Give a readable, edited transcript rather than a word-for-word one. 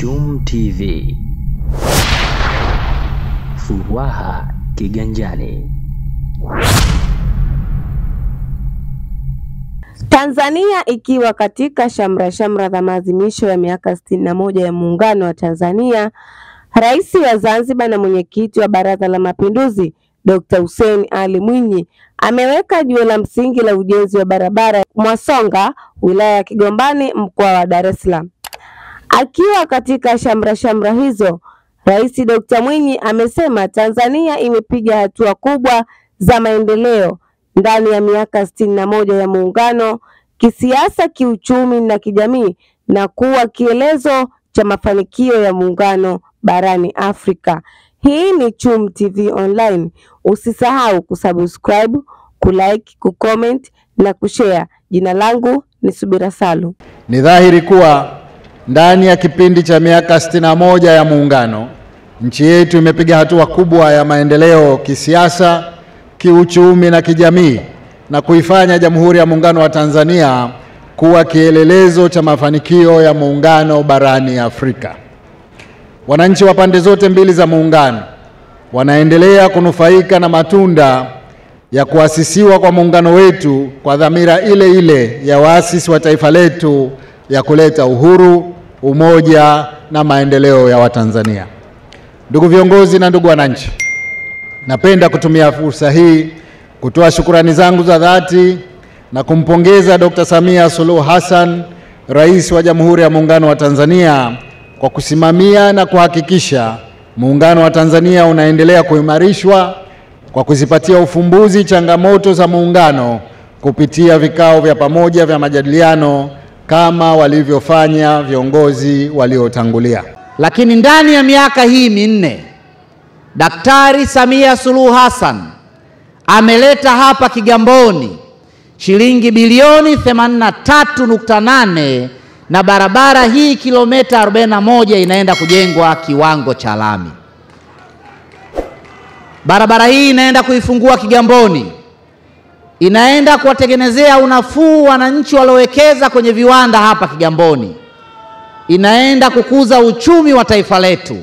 Chum TV. Furaha kiganjani. Tanzania ikiwa katika shamra za maadhimisho ya miaka 61 ya Muungano wa Tanzania, Rais wa Zanzibar na Mwenyekiti wa Baraza la Mapinduzi Dr. Hussein Ali Mwinyi ameweka jiwe la msingi la ujenzi wa barabara Mwasonga, wilaya ya Kigombani, mkoa wa Dar es Salaam. Akiwa katika shamra hizo, Rais Dr. Mwinyi amesema Tanzania imepiga hatua kubwa za maendeleo ndani ya miaka 61 ya Muungano, kisiasa, kiuchumi na kijamii, na kuwa kielezo cha mafanikio ya Muungano barani Afrika. Hii ni Chum TV Online. Usisahau kusubscribe, kulike, kucomment na kushare. Jina langu ni Subira Salu. Ni dhahiri kuwa ndani ya kipindi cha miaka 61 ya Muungano, nchi yetu imepiga hatua kubwa ya maendeleo kisiasa, kiuchumi na kijamii, na kuifanya Jamhuri ya Muungano wa Tanzania kuwa kielelezo cha mafanikio ya Muungano barani Afrika. Wananchi wa pande zote mbili za Muungano wanaendelea kunufaika na matunda ya kuasisiwa kwa Muungano wetu kwa dhamira ile ile ya waasisi wa taifa letu ya kuleta uhuru, umoja na maendeleo ya Watanzania. Ndugu viongozi na ndugu wananchi, napenda kutumia fursa hii kutoa shukrani zangu za dhati na kumpongeza Dr. Samia Suluhu Hassan, Rais wa Jamhuri ya Muungano wa Tanzania, kwa kusimamia na kuhakikisha Muungano wa Tanzania unaendelea kuimarishwa kwa kuzipatia ufumbuzi changamoto za Muungano kupitia vikao vya pamoja vya majadiliano kama walivyofanya viongozi waliotangulia. Lakini ndani ya miaka hii minne, Daktari Samia Suluhu Hassan ameleta hapa Kigamboni shilingi bilioni 83.8 na barabara hii kilomita 41 inaenda kujengwa kiwango cha lami. Barabara hii inaenda kuifungua Kigamboni, inaenda kuwatengenezea unafuu wananchi waliowekeza kwenye viwanda hapa Kigamboni, inaenda kukuza uchumi wa taifa letu.